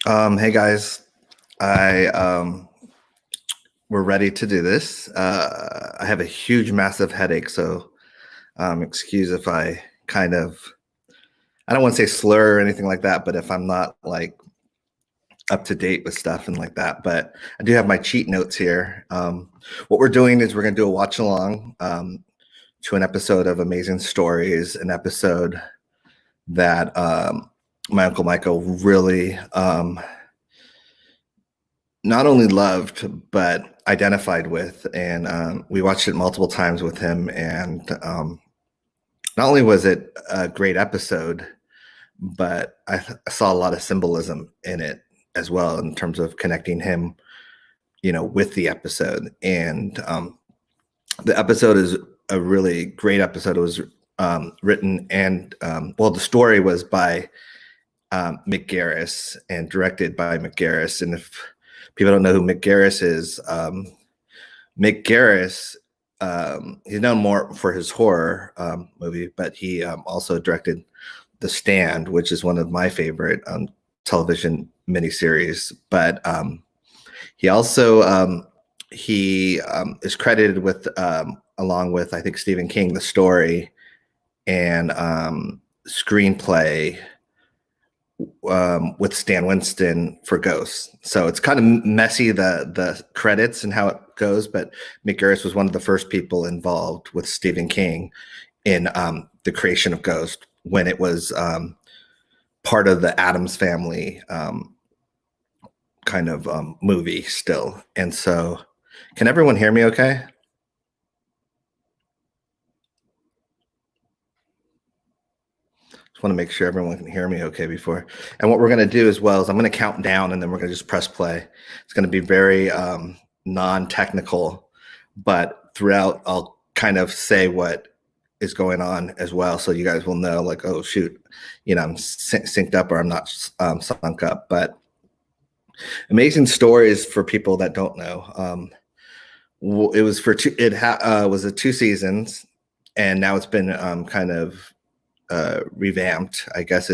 Hey guys, I we're ready to do this. I have a huge, massive headache, so excuse if I kind of I don't want to say slur or anything like that, but if I'm not like up to date with stuff and like that, but I do have my cheat notes here. What we're doing is we're going to do a watch along to an episode of Amazing Stories, an episode that my uncle Michael really not only loved but identified with, and we watched it multiple times with him. And not only was it a great episode, but I saw a lot of symbolism in it as well in terms of connecting him, with the episode. And the episode is a really great episode. It was written and well, the story was by Mick Garris and directed by Mick Garris. And if people don't know who Mick Garris is, Mick Garris, he's known more for his horror movie, but he also directed The Stand, which is one of my favorite television miniseries. But he also he is credited with, along with I think Stephen King, the story and screenplay with Stan Winston for Ghosts. So it's kind of messy, the credits and how it goes, but Mick Garris was one of the first people involved with Stephen King in the creation of Ghost when it was part of the Addams Family kind of movie still. And so, can everyone hear me okay? Just want to make sure everyone can hear me okay before. And what we're going to do as well is I'm going to count down and then we're going to just press play. It's going to be very non-technical, but throughout I'll kind of say what is going on as well, so you guys will know, like, oh shoot, I'm synced up or I'm not sunk up. But Amazing Stories, for people that don't know, it was for two. Was a 2 seasons, and now it's been kind of revamped. I guess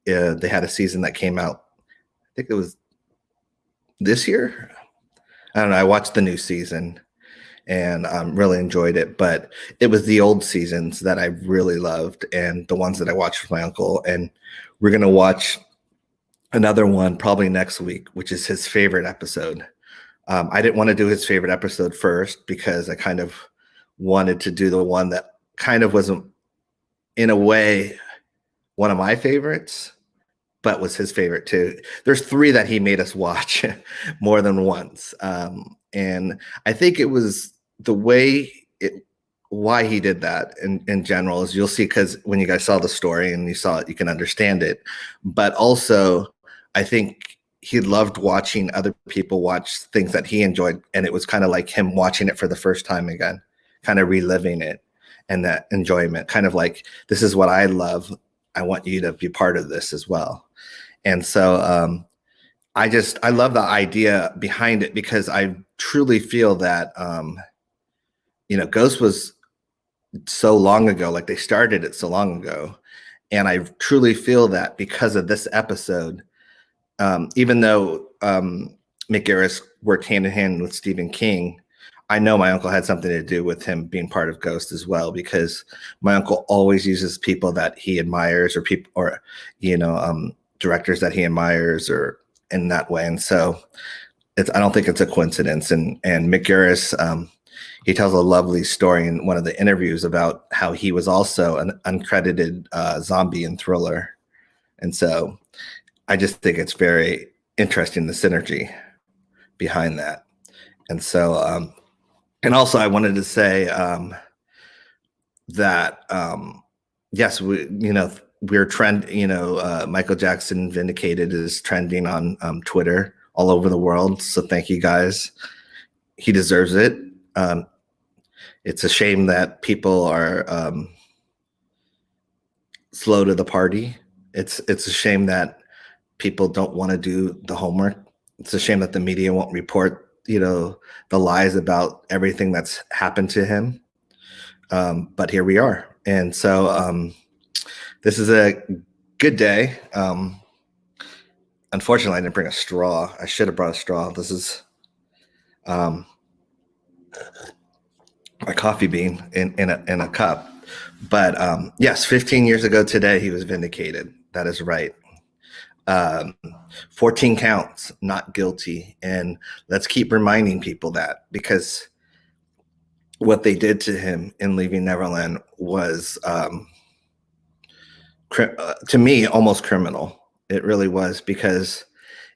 they had a season that came out. I think it was this year. I don't know. I watched the new season and really enjoyed it, but it was the old seasons that I really loved and the ones that I watched with my uncle. And we're gonna watch another one probably next week, which is his favorite episode. I didn't want to do his favorite episode first because I kind of wanted to do the one that kind of wasn't, in a way, one of my favorites, but was his favorite too. There's 3 that he made us watch more than once. And I think it was the way why he did that in general, is you'll see, because when you guys saw the story and you saw it, you can understand it. But also, I think he loved watching other people watch things that he enjoyed. And it was kind of like him watching it for the first time again, kind of reliving it, and that enjoyment, kind of like, this is what I love. I want you to be part of this as well. And so I love the idea behind it, because I truly feel that Ghost was so long ago, like they started it so long ago. And I truly feel that because of this episode, even though Mick Garris worked hand in hand with Stephen King, I know my uncle had something to do with him being part of Ghost as well, because my uncle always uses people that he admires, or people, or directors that he admires, or in that way. And so I don't think it's a coincidence. And Mick Garris, he tells a lovely story in one of the interviews about how he was also an uncredited zombie in Thriller. And so I just think it's very interesting, the synergy behind that. And so, and also I wanted to say that, yes, we're Michael Jackson Vindicated is trending on Twitter all over the world. So thank you guys. He deserves it. It's a shame that people are slow to the party. It's a shame that people don't want to do the homework. It's a shame that the media won't report, the lies about everything that's happened to him. But here we are. And so this is a good day. Unfortunately, I didn't bring a straw. I should have brought a straw. This is um, my coffee bean in a cup. But yes, 15 years ago today, he was vindicated. That is right. Um, 14 counts, not guilty. And let's keep reminding people that, because what they did to him in Leaving Neverland was, to me, almost criminal. It really was, because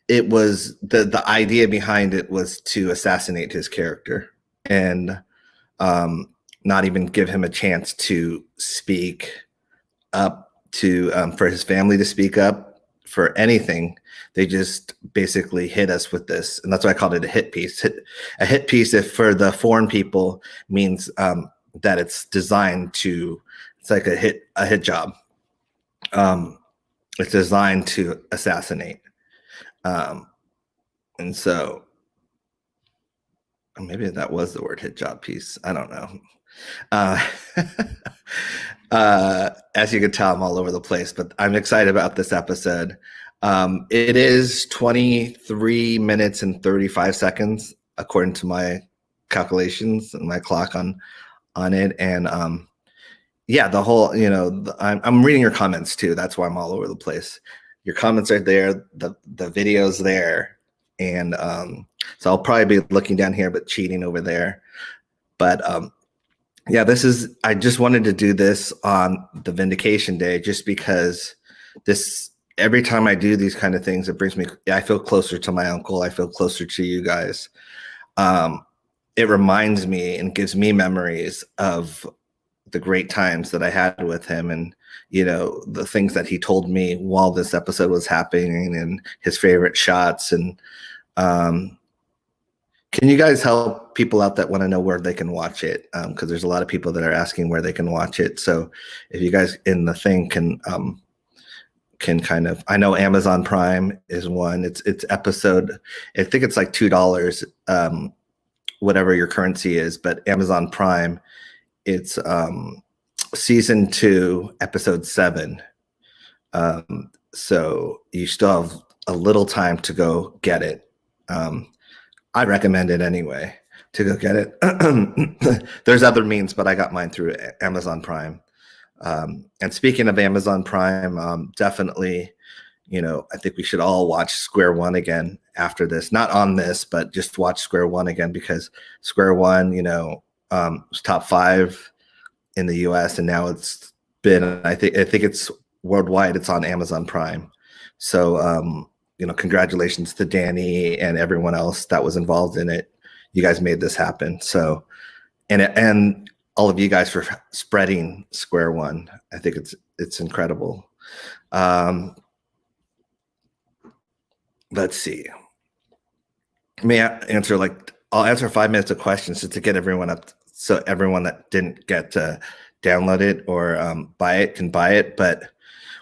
it was the idea behind it was to assassinate his character and not even give him a chance to speak up, to for his family to speak up for anything. They just basically hit us with this, and that's why I called it a hit piece. A hit piece, if for the foreign people, means that it's designed to. It's like a hit job. It's designed to assassinate, and so maybe that was the word hit job piece. I don't know. As you can tell, I'm all over the place, but I'm excited about this episode. It is 23 minutes and 35 seconds, according to my calculations and my clock on it. And yeah, the whole, I'm reading your comments too. That's why I'm all over the place. Your comments are there, the video's there. And so I'll probably be looking down here, but cheating over there. But yeah, I just wanted to do this on the Vindication Day, just because every time I do these kind of things, I feel closer to my uncle. I feel closer to you guys. It reminds me and gives me memories of the great times that I had with him, and, the things that he told me while this episode was happening, and his favorite shots. And can you guys help people out that want to know where they can watch it? Because there's a lot of people that are asking where they can watch it. So if you guys in the thing can kind of, I know Amazon Prime is one. It's episode, I think it's like $2, whatever your currency is, but Amazon Prime, it's season 2, episode 7. So you still have a little time to go get it. I recommend it anyway, to go get it. There's other means, but I got mine through Amazon Prime. And speaking of Amazon Prime, definitely, I think we should all watch Square One again after this. Not on this, but just watch Square One again, because Square One, was top 5 in the US, and now it's been, I think it's worldwide. It's on Amazon Prime. So, congratulations to Danny and everyone else that was involved in it. You guys made this happen. So, and all of you guys for spreading Square One. I think it's incredible. Let's see. I'll answer 5 minutes of questions just to get everyone up, so everyone that didn't get to download it or buy it can buy it. But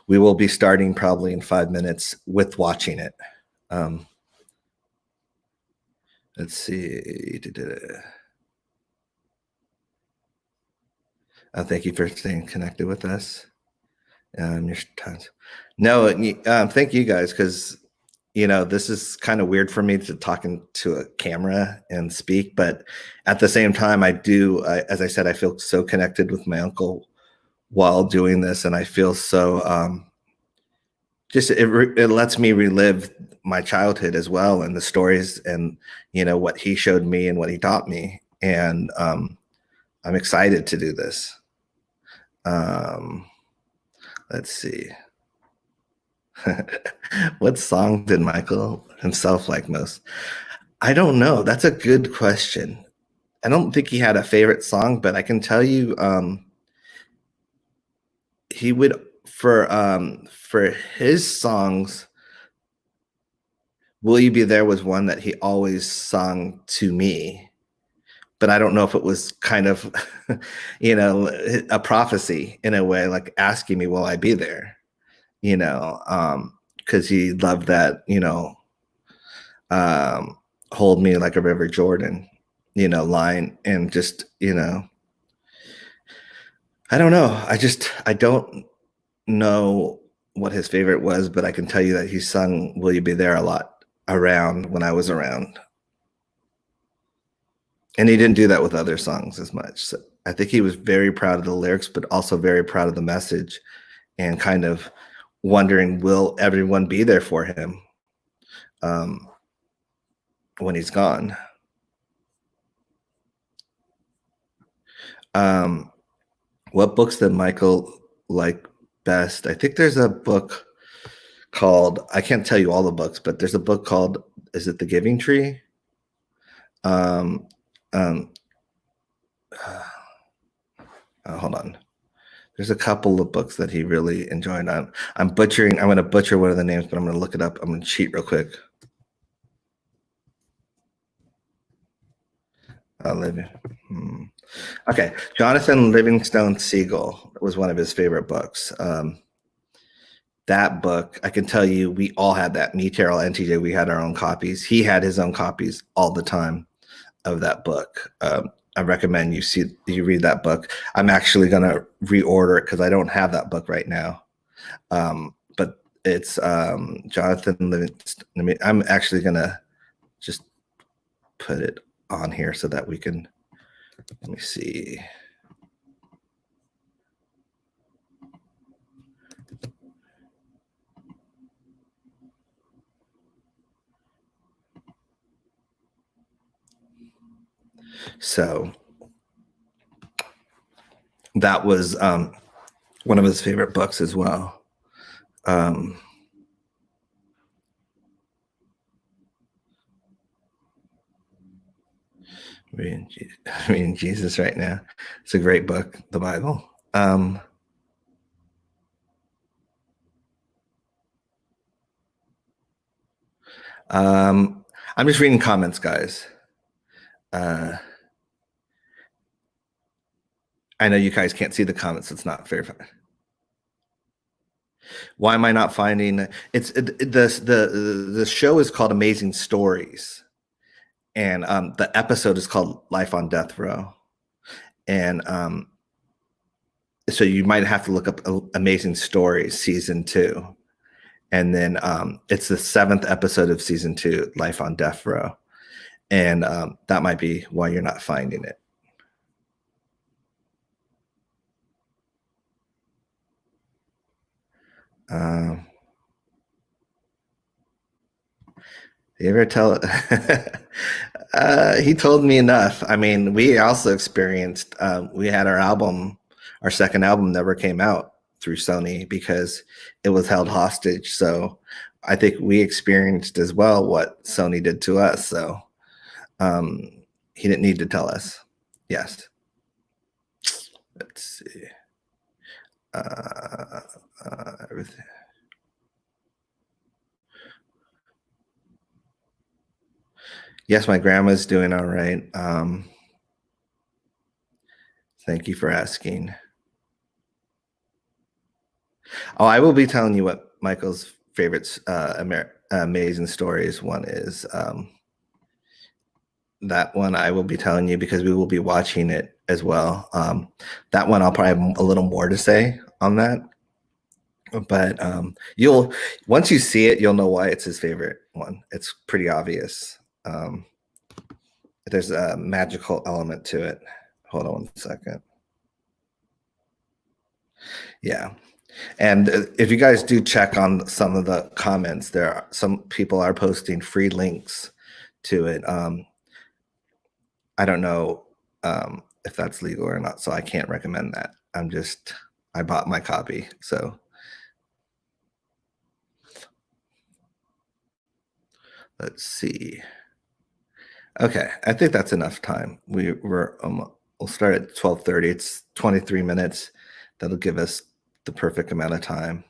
we will be starting probably in 5 minutes with watching it. Let's see. Thank you for staying connected with us. Your times. No, thank you guys, because this is kind of weird for me to talk into a camera and speak, but at the same time, as I said, I feel so connected with my uncle while doing this, and I feel so it lets me relive my childhood as well, and the stories, and what he showed me and what he taught me. And I'm excited to do this. Let's see. What song did Michael himself like most? I don't know. That's a good question. I don't think he had a favorite song, but I can tell you he would, for his songs, Will You Be There was one that he always sung to me. But I don't know if it was kind of, a prophecy in a way, like asking me, will I be there? Because he loved that, hold me like a river Jordan, line. And just, I don't know. I don't know what his favorite was, but I can tell you that he sung "Will You Be There" a lot around when I was around. And he didn't do that with other songs as much. So I think he was very proud of the lyrics, but also very proud of the message, and kind of wondering, will everyone be there for him when he's gone? What books did Michael like best? I think there's a book called, I can't tell you all the books, but there's a book called, is it The Giving Tree? Hold on. There's a couple of books that he really enjoyed. I'm butchering. I'm going to butcher one of the names, but I'm going to look it up. I'm going to cheat real quick. Okay, Jonathan Livingstone Seagull was one of his favorite books. That book, I can tell you, we all had that. Me, Terrell, and TJ, we had our own copies. He had his own copies all the time of that book. I recommend you read that book. I'm actually going to reorder it because I don't have that book right now. But it's Jonathan Livingstone. I'm actually going to just put it on here so that we can, let me see. So that was one of his favorite books as well. Reading Jesus right now. It's a great book, the Bible. I'm just reading comments, guys. I know you guys can't see the comments. It's not fair. Why am I not finding the show is called Amazing Stories, and the episode is called Life on Death Row, and so you might have to look up Amazing Stories season 2, and then it's the 7th episode of season 2, Life on Death Row, and that might be why you're not finding it. You ever tell he told me enough. I mean, we also experienced we had our second album never came out through Sony because it was held hostage. So I think we experienced as well what Sony did to us. So he didn't need to tell us. Yes. Let's see. Everything. Yes, my grandma's doing all right. Thank you for asking. Oh, I will be telling you what Michael's favorite Amazing Stories one is. That one I will be telling you because we will be watching it as well. That one I'll probably have a little more to say on that. But once you see it, you'll know why it's his favorite one. It's pretty obvious. There's a magical element to it. Hold on 1 second. Yeah. And if you guys do check on some of the comments, some people are posting free links to it. I don't know if that's legal or not, so I can't recommend that. I bought my copy, so. Let's see. Okay, I think that's enough time. We'll start at 12:30. It's 23 minutes. That'll give us the perfect amount of time.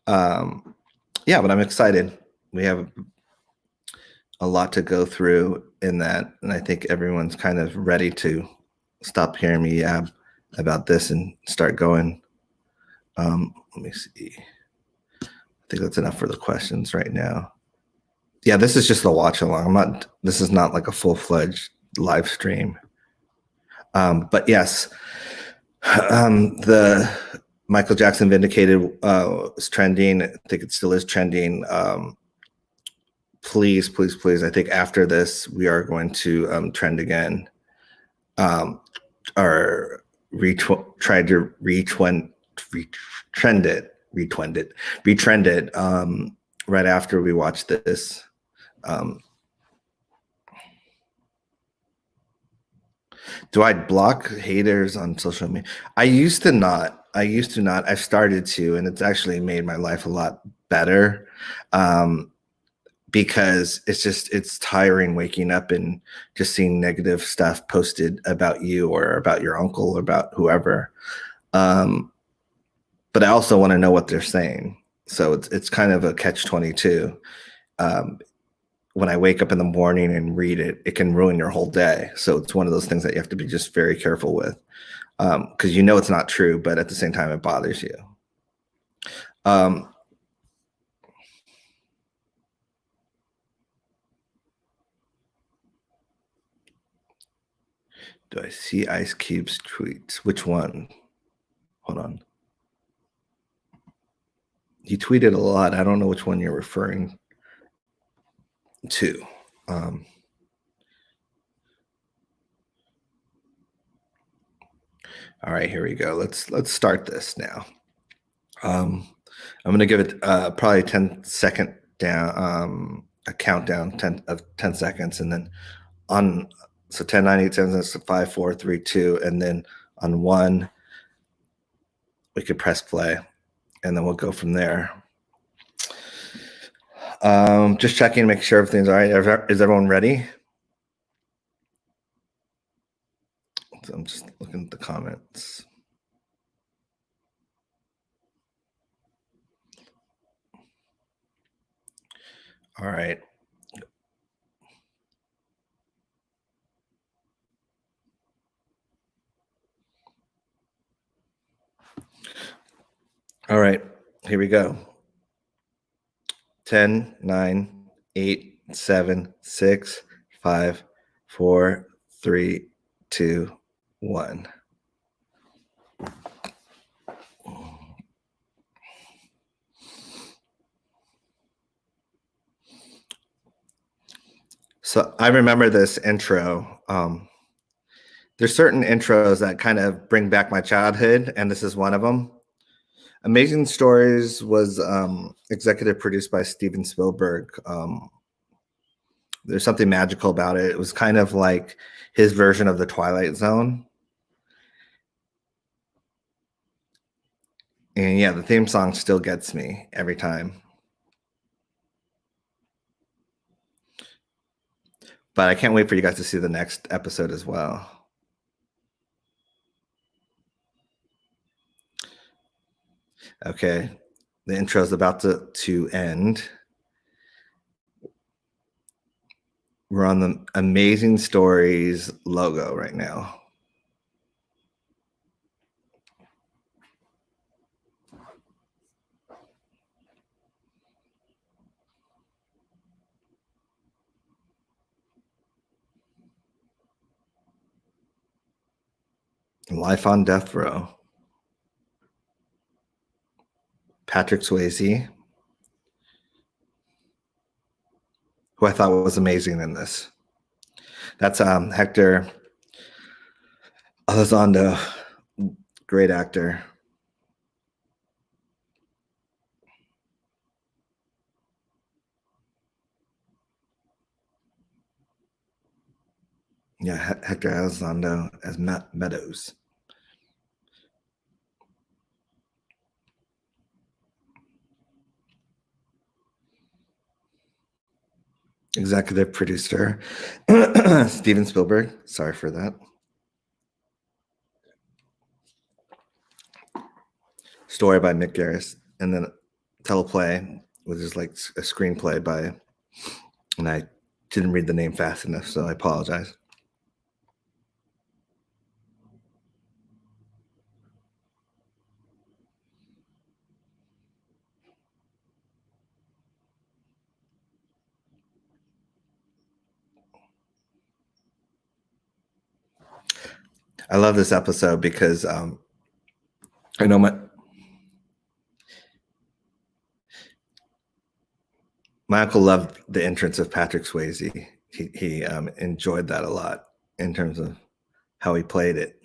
Yeah, but I'm excited. We have a lot to go through in that, and I think everyone's kind of ready to stop hearing me yab about this and start going. Let me see. I think that's enough for the questions right now. Yeah, this is just a watch along. This is not like a full-fledged live stream. But yes, Michael Jackson Vindicated is trending. I think it still is trending. Please, please, please. I think after this, we are going to trend again. Or try to retrend it right after we watch this. Do I block haters on social media? I used to not. I've started to, and it's actually made my life a lot better. Because it's tiring waking up and just seeing negative stuff posted about you or about your uncle or about whoever. But I also want to know what they're saying. So it's kind of a catch-22. When I wake up in the morning and read it, it can ruin your whole day. So it's one of those things that you have to be just very careful with, because it's not true, but at the same time, it bothers you. Do I see Ice Cube's tweets? Which one? Hold on. He tweeted a lot. I don't know which one you're referring to. All right, here we go. Let's start this now. I'm gonna give it probably 10-second down, a countdown 10 seconds, and then on 10, 9, 8, 7, 6, 5, 4, 3, 2, and then on 1 we could press play, and then we'll go from there. Just checking to make sure everything's all right. Is everyone ready? So I'm just looking at the comments. All right. All right, here we go. 10, 9, 8, 7, 6, 5, 4, 3, 2, 1. So I remember this intro. There's certain intros that kind of bring back my childhood, and this is one of them. Amazing Stories was executive produced by Steven Spielberg. There's something magical about it. It was kind of like his version of the Twilight Zone. And yeah, the theme song still gets me every time. But I can't wait for you guys to see the next episode as well. Okay, the intro is about to end. We're on the Amazing Stories logo right now. Life on Death Row. Patrick Swayze, who I thought was amazing in this. That's Hector Elizondo, great actor. Yeah, Hector Elizondo as Matt Meadows. Executive producer Steven Spielberg. Sorry for that. Story by Mick Garris, and then teleplay, which is like a screenplay by, and I didn't read the name fast enough, so I apologize. I love this episode because I know My uncle loved the entrance of Patrick Swayze. He enjoyed that a lot in terms of how he played it.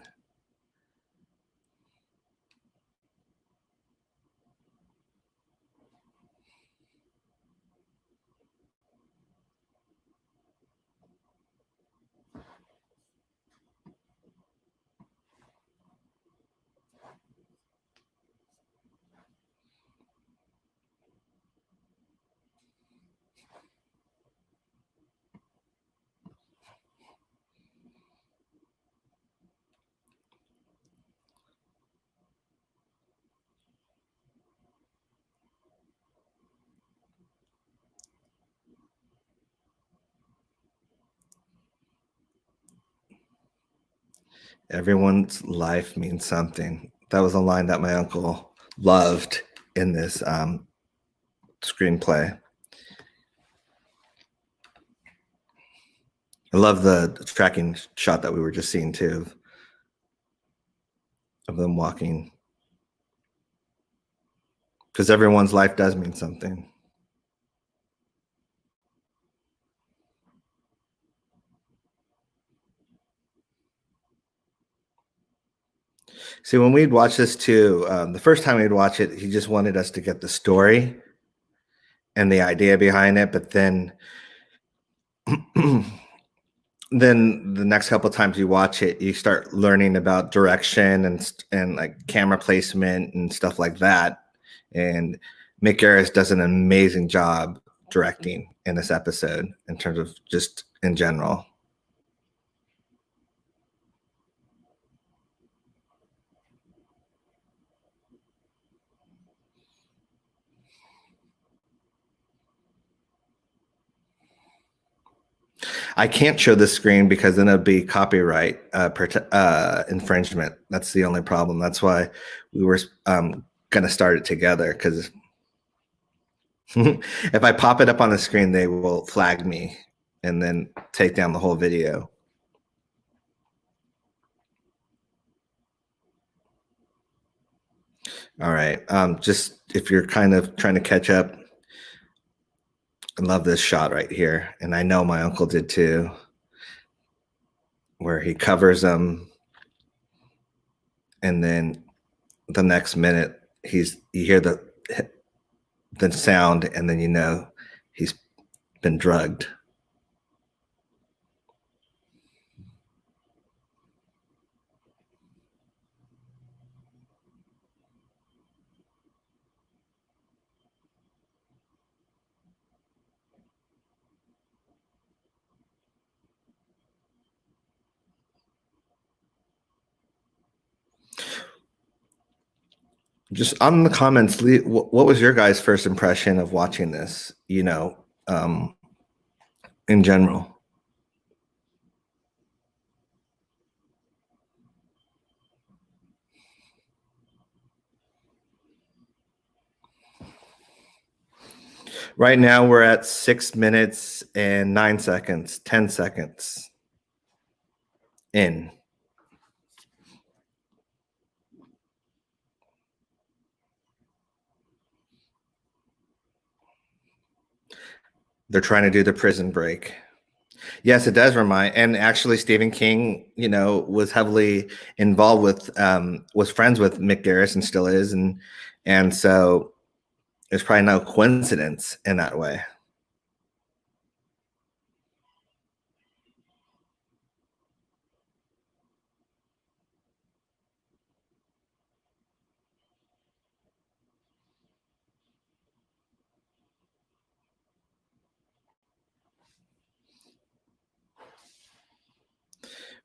Everyone's life means something. That was a line that my uncle loved in this screenplay. I love the tracking shot that we were just seeing too, of them walking. Because everyone's life does mean something. See, when we'd watch this too, the first time we'd watch it, he just wanted us to get the story and the idea behind it. But then, then the next couple of times you watch it, you start learning about direction and like camera placement and stuff like that. And Mick Garris does an amazing job directing in this episode in terms of just in general. I can't show the screen because then it'd be copyright infringement. That's the only problem. That's why we were going to start it together, because if I pop it up on the screen, they will flag me and then take down the whole video. All right. Just if you're kind of trying to catch up, I love this shot right here. And I know my uncle did too, where he covers them. And then the next minute, you hear the sound, and then you know he's been drugged. Just on the comments, what was your guys' first impression of watching this, in general? Right now we're at 6 minutes and 9 seconds, 10 seconds in. They're trying to do the prison break. Yes, it does remind. And actually, Stephen King, was heavily involved with, was friends with Mick Garris and still is, and so there's probably no coincidence in that way.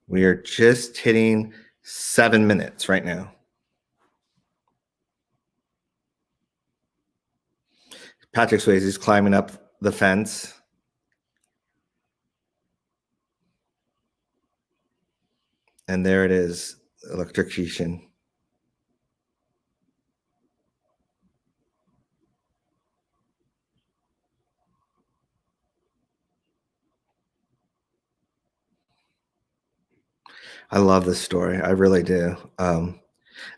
We are just hitting 7 minutes right now. Patrick Swayze is climbing up the fence. And there it is, electrocution. I love this story. I really do. I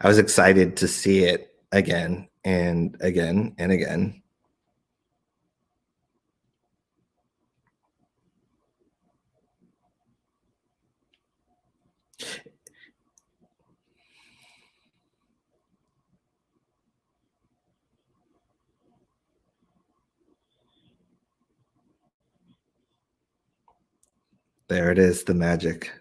was excited to see it again and again and again. There it is, the magic.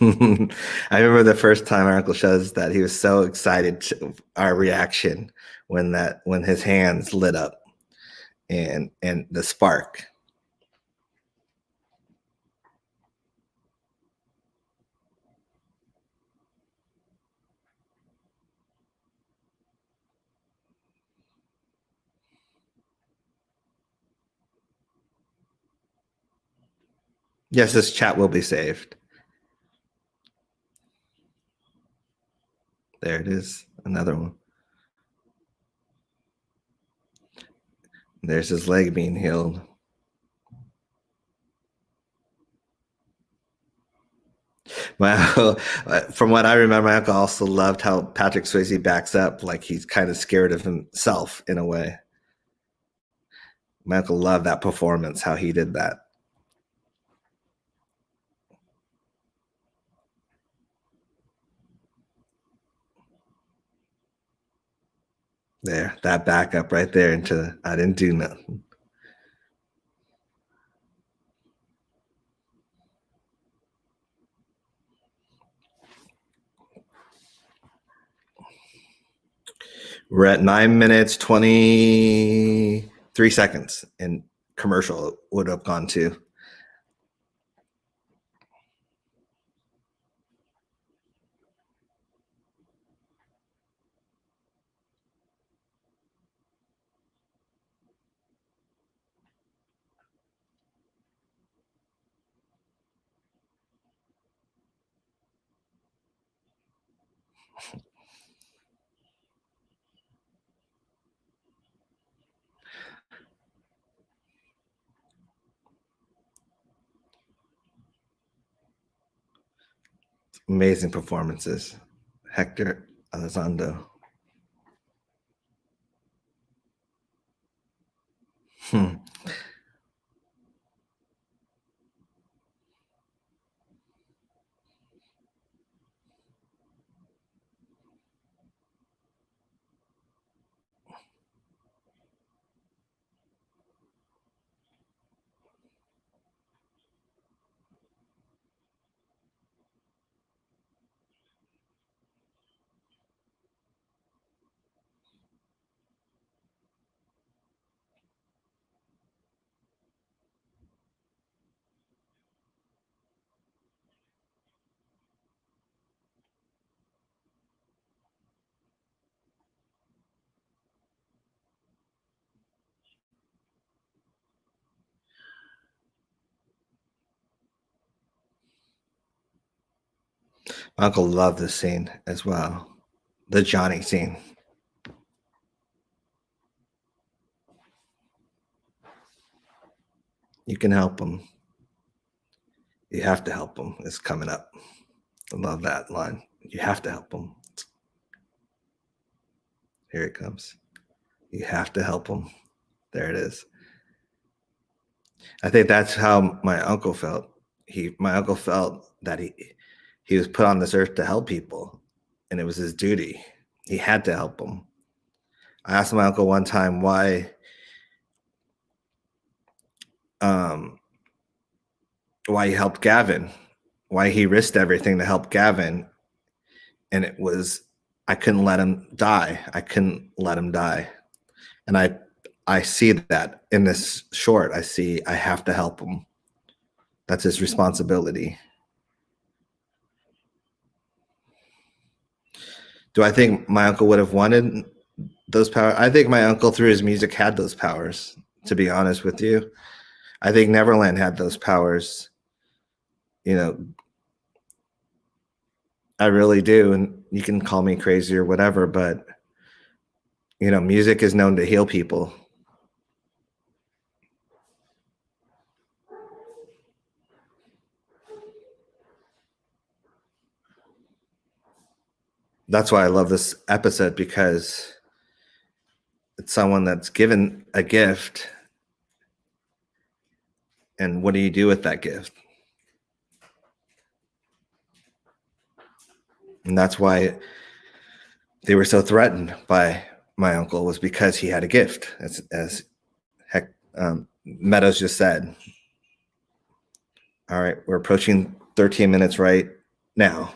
I remember the first time our uncle showed us that, he was so excited to our reaction when his hands lit up and the spark. Yes, this chat will be saved. There it is, another one. There's his leg being healed. From what I remember, my uncle also loved how Patrick Swayze backs up, like he's kind of scared of himself in a way. My uncle loved that performance, how he did that. There, that backup right there into I didn't do nothing. We're at 9 minutes 23 seconds, and commercial would have gone to. Amazing performances. Hector Elizondo. My uncle loved this scene as well. The Johnny scene. You can help him. You have to help him. It's coming up. I love that line. You have to help him. Here it comes. You have to help him. There it is. I think that's how my uncle felt. My uncle felt that he was put on this earth to help people, and it was his duty. He had to help them. I asked my uncle one time why he helped Gavin, why he risked everything to help Gavin, and it was, I couldn't let him die. I couldn't let him die. And I see that in this short. I have to help him. That's his responsibility. Do I think my uncle would have wanted those powers? I think my uncle, through his music, had those powers, to be honest with you. I think Neverland had those powers. You know, I really do. And you can call me crazy or whatever, but, you know, music is known to heal people. That's why I love this episode, because it's someone that's given a gift. And what do you do with that gift? And that's why they were so threatened by my uncle, was because he had a gift, as Meadows just said. All right, we're approaching 13 minutes right now.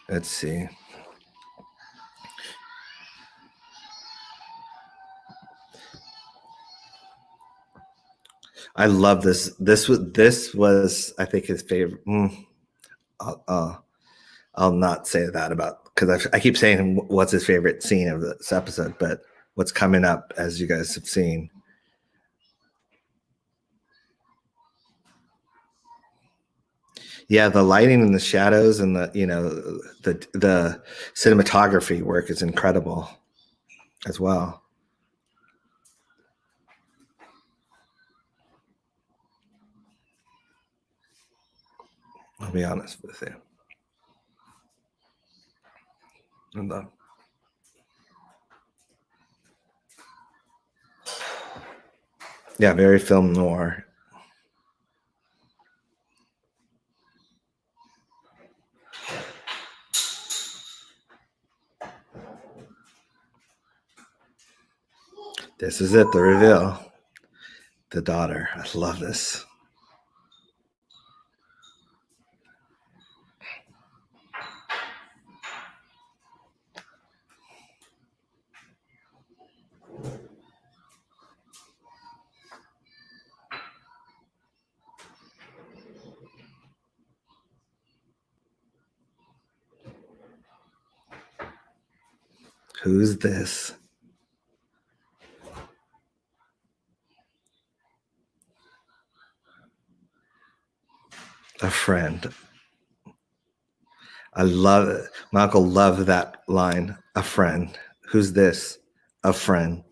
Let's see. I love this. This was I think his favorite. I'll not say that about because I keep saying what's his favorite scene of this episode, but what's coming up, as you guys have seen. Yeah, the lighting and the shadows and the cinematography work is incredible as well. I'll be honest with you. And yeah, very film noir. This is it, the reveal. The daughter. I love this. Who's this? A friend. I love it. My uncle loved that line. A friend. Who's this? A friend.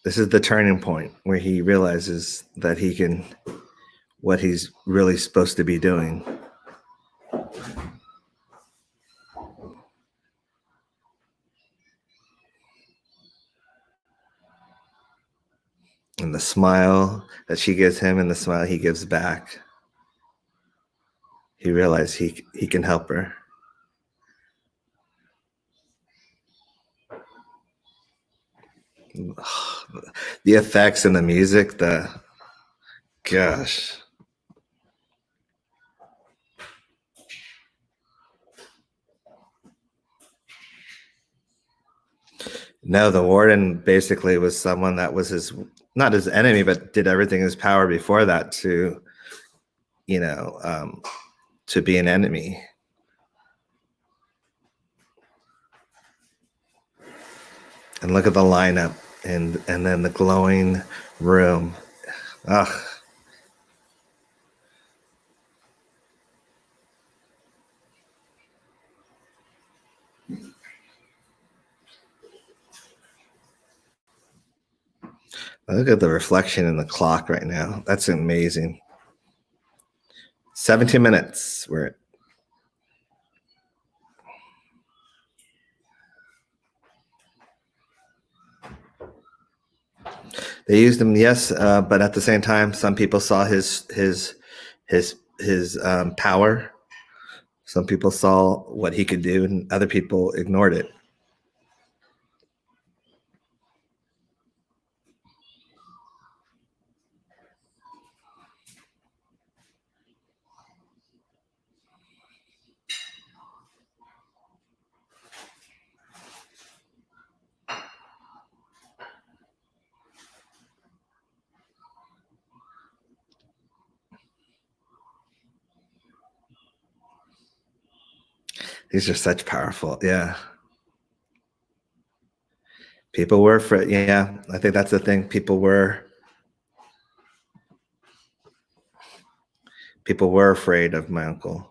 This is the turning point where he realizes that he can what he's really supposed to be doing. And the smile that she gives him and the smile he gives back. He realized he can help her. The effects and the music, the gosh. No, the warden basically was someone that was his not his enemy, but did everything in his power before that to, you know, to be an enemy. And look at the lineup and then the glowing room. Ugh. Look at the reflection in the clock right now. That's amazing. 17 minutes. We're they used him, yes, but at the same time, some people saw his power. Some people saw what he could do, and other people ignored it. These are such powerful, yeah. People were afraid. Yeah, I think that's the thing. People were afraid of my uncle.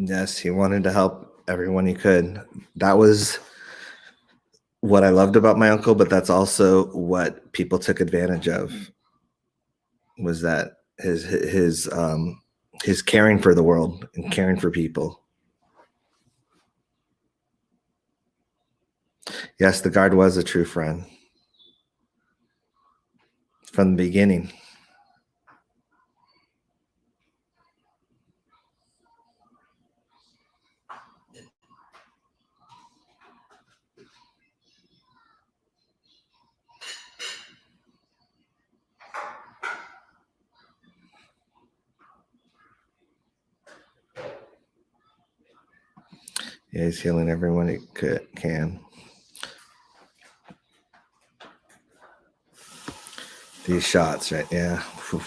Yes, he wanted to help everyone he could. That was what I loved about my uncle, but that's also what people took advantage of, was that his caring for the world and caring for people. Yes, the guard was a true friend from the beginning. Yeah, he's healing everyone he can. These shots, right? Yeah. Whew.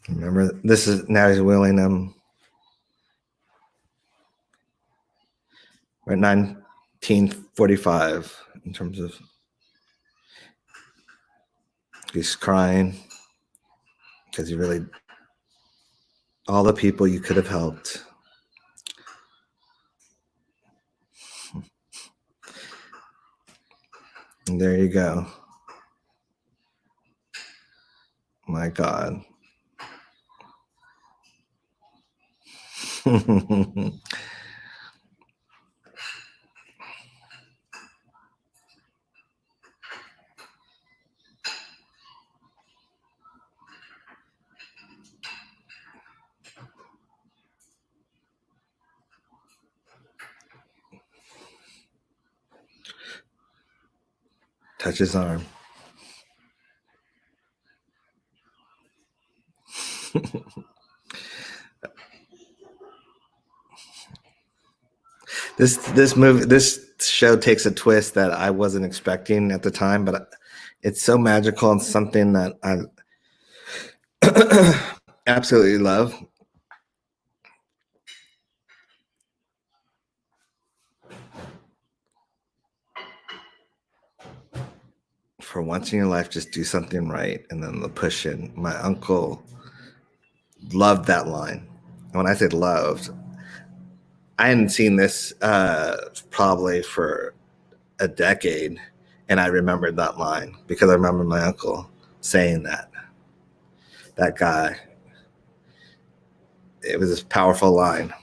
Remember, this is now he's wheeling them. We're at 1945 in terms of he's crying because he really, all the people you could have helped. And there you go. My God. Touch his arm. This show takes a twist that I wasn't expecting at the time, but it's so magical and something that I absolutely love. For once in your life, just do something right, and then the push in. My uncle loved that line. And when I said loved, I hadn't seen this probably for a decade, and I remembered that line because I remember my uncle saying that. That guy. It was a powerful line.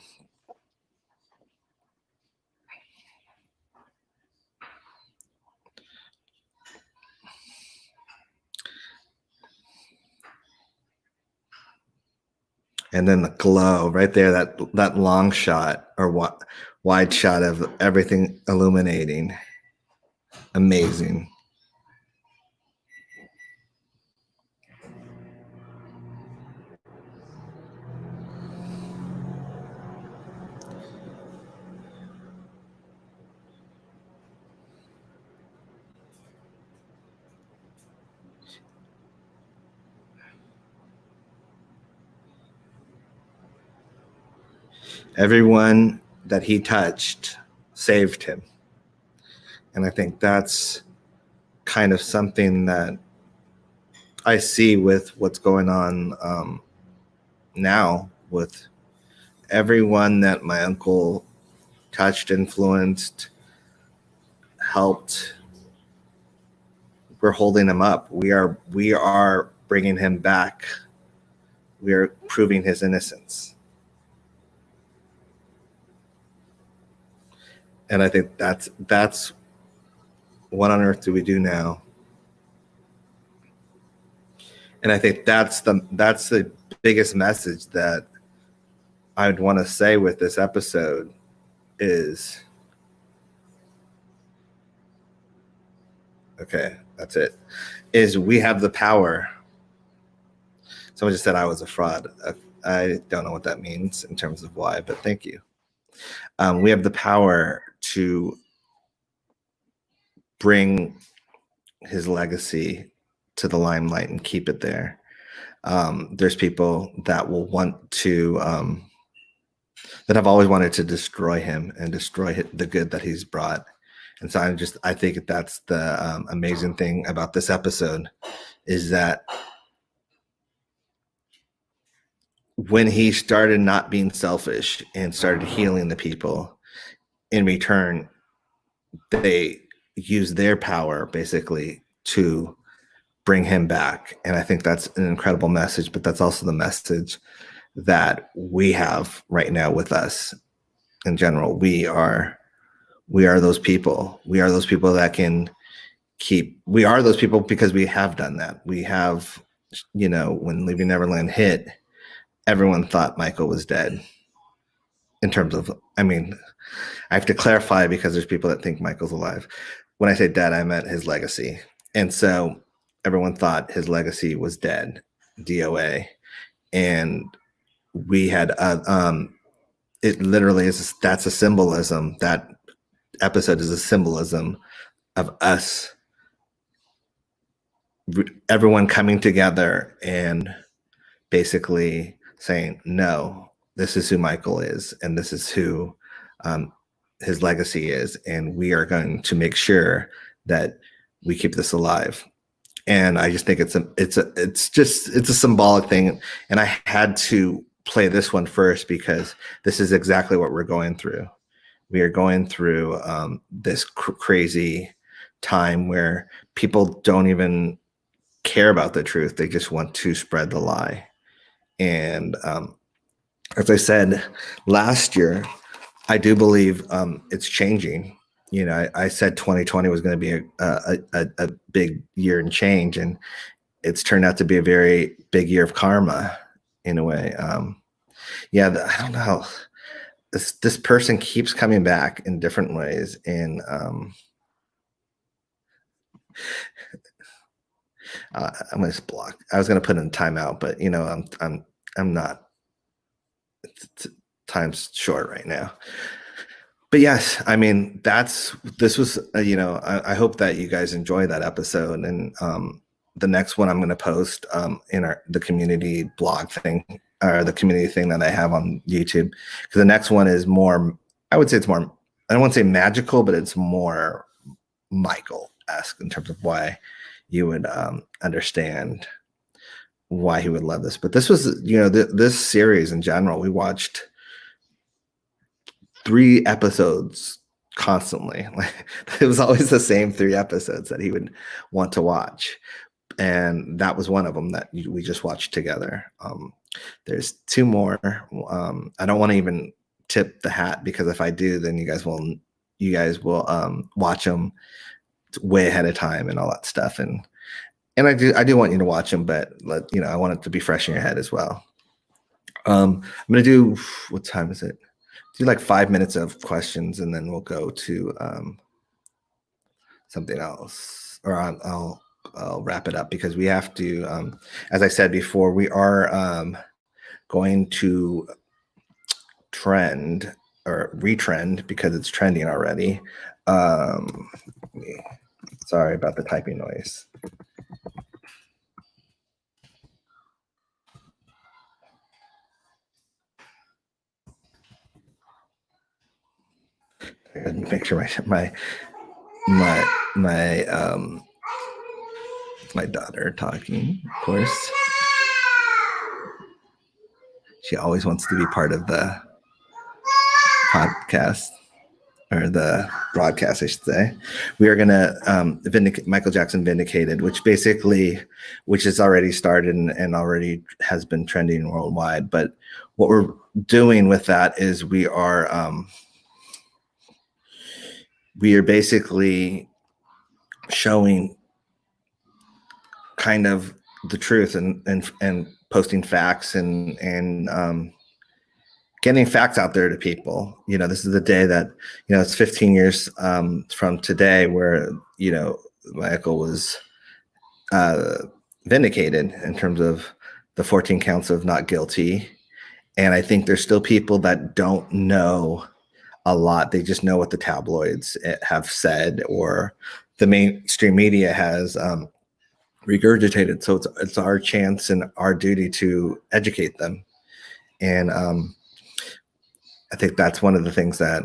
And then the glow right there, that long shot or wide shot of everything illuminating. Amazing. Everyone that he touched saved him. And I think that's kind of something that I see with what's going on now with everyone that my uncle touched, influenced, helped. We're holding him up. We are bringing him back. We are proving his innocence. And I think that's what on earth do we do now? And I think that's the biggest message that I would want to say with this episode is, okay, that's it, is we have the power. Someone just said I was a fraud. I don't know what that means in terms of why, but thank you. We have the power to bring his legacy to the limelight and keep it there. There's people that will want to, that have always wanted to destroy him and destroy the good that he's brought. And so I think that's the amazing thing about this episode is that when he started not being selfish and started healing the people, in return, they use their power basically to bring him back. And I think that's an incredible message, but that's also the message that we have right now with us in general. We are those people. We are those people that can we are those people because we have done that. We have, when Leaving Neverland hit, everyone thought Michael was dead. In terms of, I have to clarify because there's people that think Michael's alive. When I say dead, I meant his legacy. And so everyone thought his legacy was dead, DOA. And we had, it literally is, that's a symbolism. That episode is a symbolism of us, everyone coming together and basically saying, no, this is who Michael is, and this is who his legacy is, and we are going to make sure that we keep this alive. And I just think it's a symbolic thing, and I had to play this one first because this is exactly what we're going through. We are going through this crazy time where people don't even care about the truth; they just want to spread the lie. And as I said last year, I do believe it's changing. I said 2020 was going to be a big year in change, and it's turned out to be a very big year of karma in a way. I don't know. This person keeps coming back in different ways, and I'm gonna just block. I was gonna put in timeout, but I'm not. Time's short right now. But yes, this was, I hope that you guys enjoy that episode. And the next one I'm going to post in the community blog thing, or the community thing that I have on YouTube. Because the next one is more, I would say it's more, I don't want to say magical, but it's more Michael-esque in terms of why you would understand why he would love this. But this was, this series in general, we watched 3 episodes constantly. Like, it was always the same 3 episodes that he would want to watch, and that was one of them that we just watched together. There's 2 more. I don't want to even tip the hat, because if I do, then you guys will watch them way ahead of time and all that stuff. And I do want you to watch them, but I want it to be fresh in your head as well. I'm gonna do, what time is it? Do like 5 minutes of questions, and then we'll go to something else, or I'll wrap it up, because we have to, as I said before, we are going to trend or retrend, because it's trending already. Sorry about the typing noise. Make sure my daughter talking, of course. She always wants to be part of the podcast, or the broadcast, I should say. We are going to vindicate Michael Jackson Vindicated, which has already started and already has been trending worldwide. But what we're doing with that is we are basically showing kind of the truth and posting facts and getting facts out there to people. This is the day that, it's 15 years from today where, Michael was vindicated in terms of the 14 counts of not guilty. And I think there's still people that don't know a lot. They just know what the tabloids have said or the mainstream media has regurgitated. So it's our chance and our duty to educate them. And I think that's one of the things that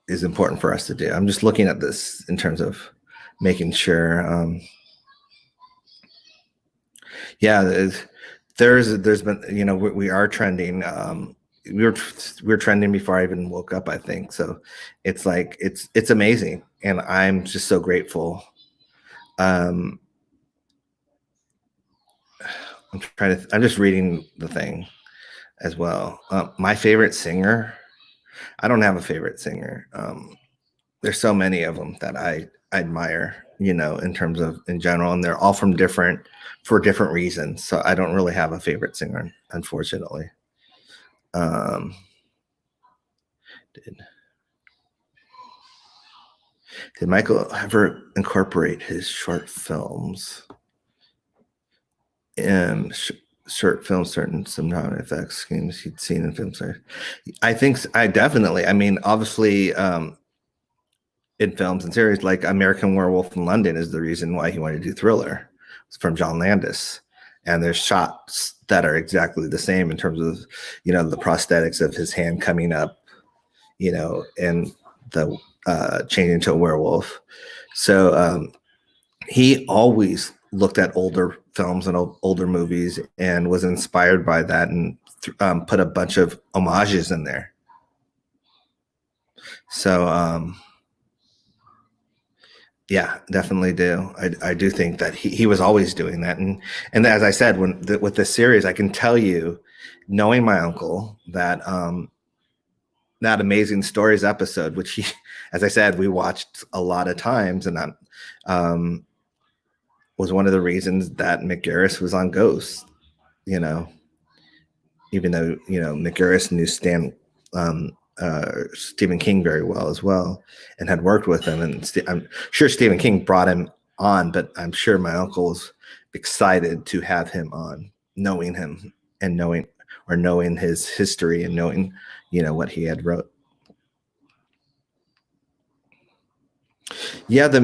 is important for us to do. I'm just looking at this in terms of making sure. There's been, we are trending. We were trending before I even woke up, I think. So it's like, it's amazing. And I'm just so grateful. I'm just reading the thing as well. My favorite singer, I don't have a favorite singer. There's so many of them that I admire, in terms of in general, and they're all for different reasons. So I don't really have a favorite singer, unfortunately. Did Michael ever incorporate his short films? Short films, certain sound effects schemes he'd seen in films. I think I definitely. I mean, obviously, in films and series like American Werewolf in London is the reason why he wanted to do Thriller. It's from John Landis, and there's shots that are exactly the same in terms of, the prosthetics of his hand coming up, and the changing to a werewolf. So he always looked at older films and older movies and was inspired by that and put a bunch of homages in there. So yeah, definitely do. I do think that he was always doing that. And as I said, with this series, I can tell you, knowing my uncle, that that Amazing Stories episode, which he, as I said, we watched a lot of times, and was one of the reasons that Mick Garris was on Ghost, even though, Mick Garris knew Stephen King very well as well and had worked with him. And I'm sure Stephen King brought him on, but I'm sure my uncle was excited to have him on, knowing him and knowing his history and knowing, what he had wrote. Yeah, the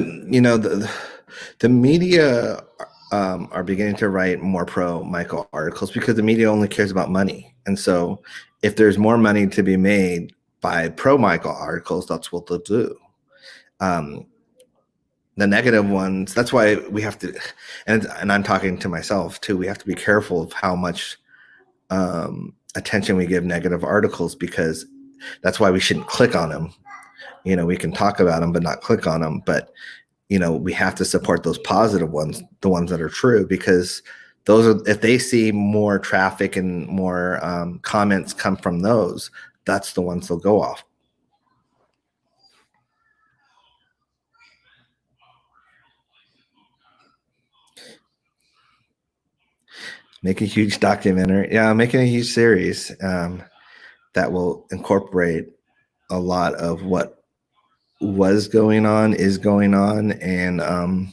media are beginning to write more pro Michael articles because the media only cares about money. And so if there's more money to be made by pro Michael articles, that's what they'll do. The negative ones, that's why we have to, and I'm talking to myself too, we have to be careful of how much attention we give negative articles, because that's why we shouldn't click on them. We can talk about them, but not click on them. But, we have to support those positive ones, the ones that are true, because those are, if they see more traffic and more comments come from those, that's the ones they'll go off. Make a huge documentary. Yeah, making a huge series that will incorporate a lot of what was going on, is going on, and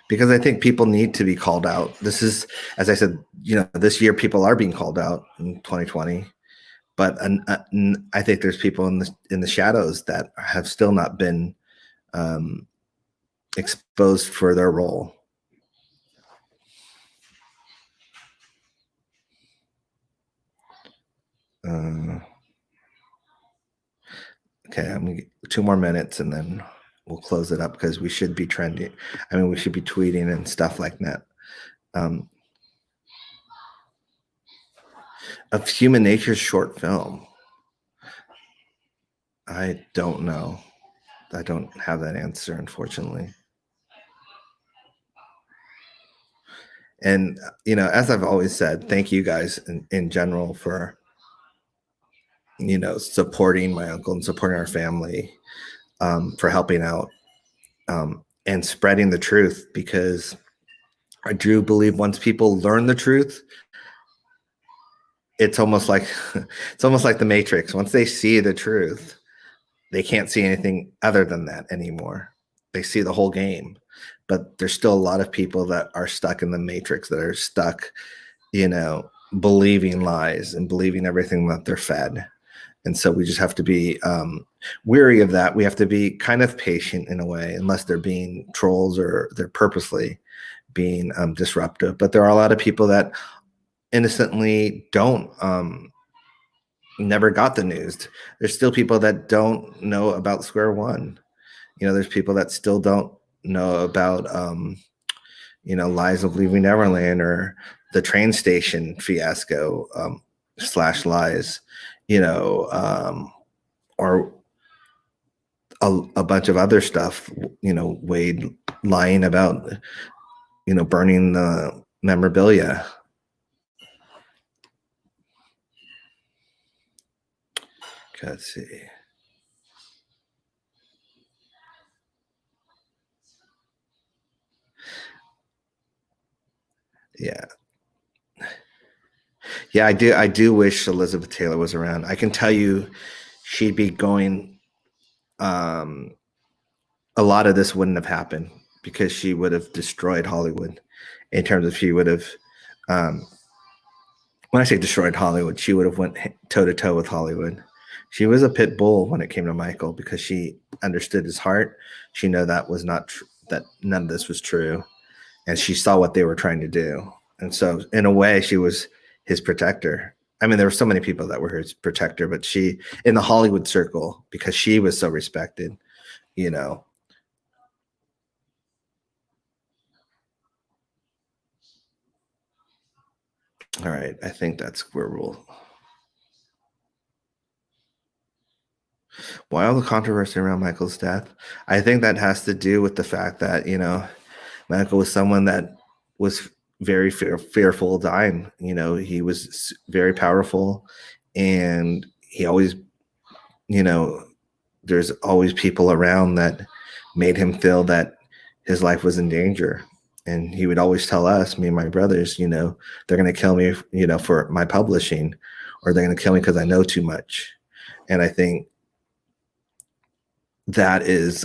because I think people need to be called out. This is, as I said, this year people are being called out in 2020, but I think there's people in the shadows that have still not been exposed for their role. Okay, I'm gonna get 2 more minutes and then we'll close it up, because we should be trending. I mean, we should be tweeting and stuff like that. Of Human Nature's short film, I don't know. I don't have that answer, unfortunately. And as I've always said, thank you guys in general for supporting my uncle and supporting our family, for helping out, and spreading the truth, because I do believe once people learn the truth, it's almost like it's almost like the Matrix. Once they see the truth, they can't see anything other than that anymore. They see the whole game. But there's still a lot of people that are stuck in the Matrix, that are stuck, believing lies and believing everything that they're fed. And so we just have to be weary of that. We have to be kind of patient in a way, unless they're being trolls or they're purposely being disruptive. But there are a lot of people that innocently don't never got the news. There's still people that don't know about Square One. There's people that still don't know about Lies of Leaving Neverland or the train station fiasco / lies, or a bunch of other stuff, Wade lying about, burning the memorabilia. Okay, let's see. Yeah. Yeah, I do wish Elizabeth Taylor was around. I can tell you she'd be going, a lot of this wouldn't have happened because she would have destroyed Hollywood in terms of she would have, when I say destroyed Hollywood, she would have went toe to toe with Hollywood. She was a pit bull when it came to Michael because she understood his heart. She knew that was not that none of this was true, and she saw what they were trying to do. And so, in a way, she was his protector. I mean, there were so many people that were his protector, but she, in the Hollywood circle, because she was so respected, All right, I think that's where we'll. Why all the controversy around Michael's death? I think that has to do with the fact that, Michael was someone that was very fearful of dying. He was very powerful, and he always, there's always people around that made him feel that his life was in danger. And he would always tell us, me and my brothers, they're going to kill me, for my publishing, or they're going to kill me because I know too much. And I think that is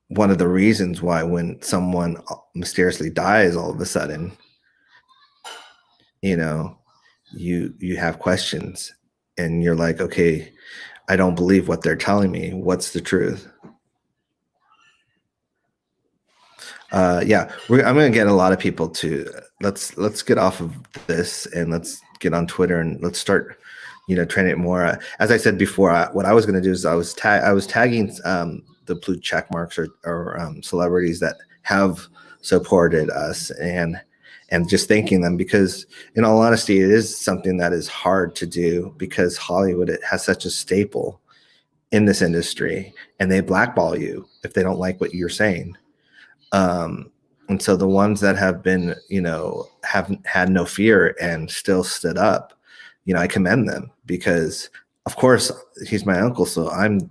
one of the reasons why when someone mysteriously dies all of a sudden, you have questions and you're like, okay, I don't believe what they're telling me. What's the truth? Yeah, I'm going to get a lot of people to let's get off of this and let's get on Twitter and let's start, training it more. As I said before, what I was going to do is I was tagging the blue check marks or celebrities that have supported us and just thanking them, because in all honesty, it is something that is hard to do because Hollywood, it has such a staple in this industry, and they blackball you if they don't like what you're saying. And so the ones that have been, haven't had no fear and still stood up, I commend them because, of course, he's my uncle. So I'm,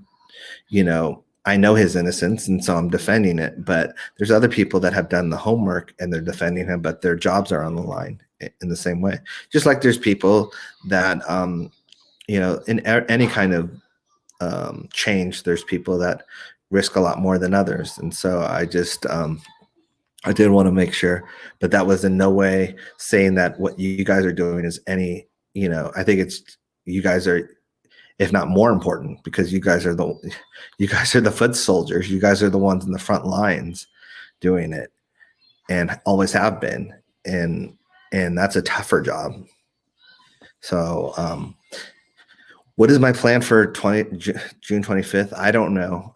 I know his innocence, and so I'm defending it. But there's other people that have done the homework and they're defending him, but their jobs are on the line in the same way. Just like there's people that, in any kind of change, there's people that risk a lot more than others. And so I just, I did want to make sure, but that was in no way saying that what you guys are doing is any, I think it's, you guys are, if not more important, because you guys are the foot soldiers. You guys are the ones in the front lines doing it and always have been. And that's a tougher job. So, what is my plan for June 25th? I don't know.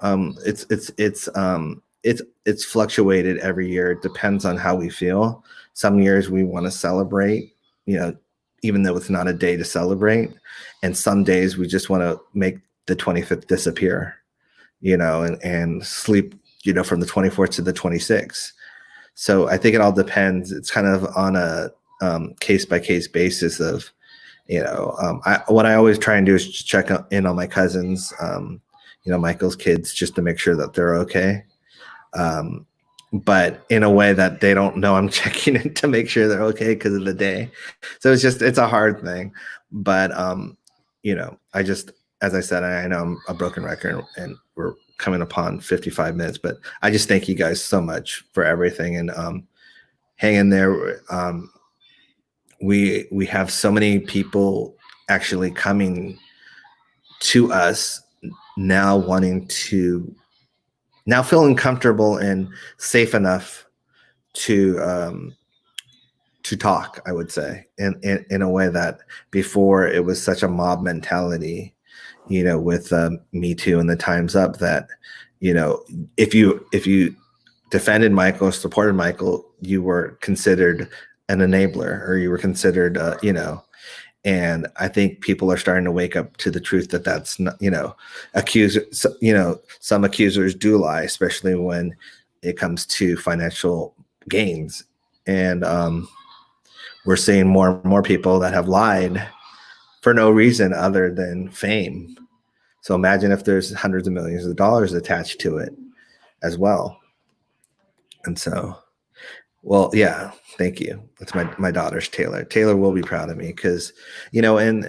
It's fluctuated every year. It depends on how we feel. Some years we want to celebrate, even though it's not a day to celebrate. And some days we just want to make the 25th disappear, and sleep, from the 24th to the 26th. So I think it all depends. It's kind of on a case by case basis of, what I always try and do is check in on my cousins, Michael's kids, just to make sure that they're okay. but in a way that they don't know I'm checking in to make sure they're okay because of the day. So it's a hard thing. But I just, as I said, I know I'm a broken record and we're coming upon 55 minutes, but I just thank you guys so much for everything and hang in there. We have so many people actually coming to us now, now feeling comfortable and safe enough to talk, I would say, in a way that before it was such a mob mentality, with Me Too and the Time's Up, that if you defended Michael, supported Michael, you were considered an enabler, or you were considered and I think people are starting to wake up to the truth that that's not, some accusers do lie, especially when it comes to financial gains. And we're seeing more and more people that have lied for no reason other than fame. So imagine if there's hundreds of millions of dollars attached to it as well. And so, well, yeah, thank you. That's my daughter's Taylor. Taylor will be proud of me because, and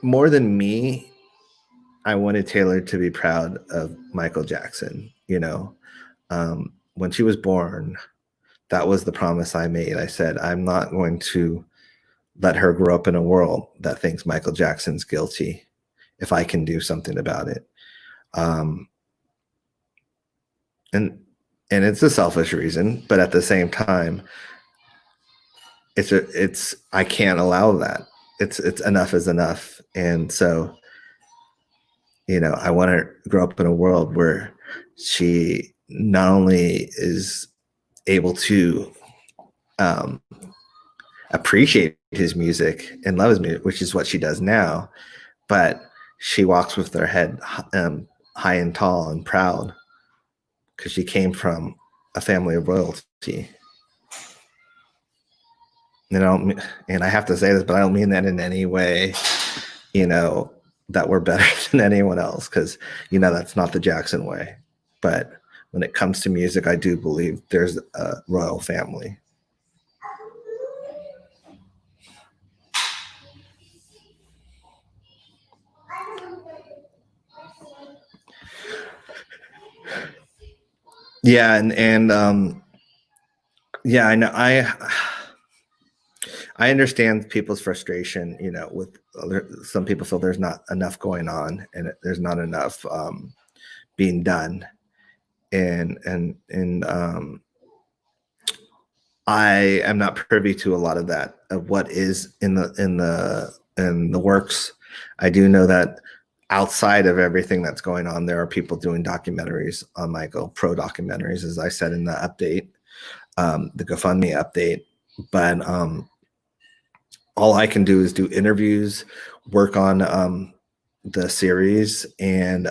more than me, I wanted Taylor to be proud of Michael Jackson. When she was born, that was the promise I made. I said, I'm not going to let her grow up in a world that thinks Michael Jackson's guilty if I can do something about it. And it's a selfish reason, but at the same time, I can't allow that. It's enough is enough. And so, I want her to grow up in a world where she not only is able to appreciate his music and love his music, which is what she does now, but she walks with her head high and tall and proud because she came from a family of royalty. And I have to say this, but I don't mean that in any way, that we're better than anyone else, because that's not the Jackson way. But when it comes to music, I do believe there's a royal family. Yeah, and yeah, I know. I understand people's frustration. With some people feel there's not enough going on and there's not enough being done, and I am not privy to a lot of that, of what is in the works. I do know that outside of everything that's going on, there are people doing documentaries on Michael, pro documentaries, as I said in the update, the GoFundMe update. But all I can do is do interviews, work on the series, and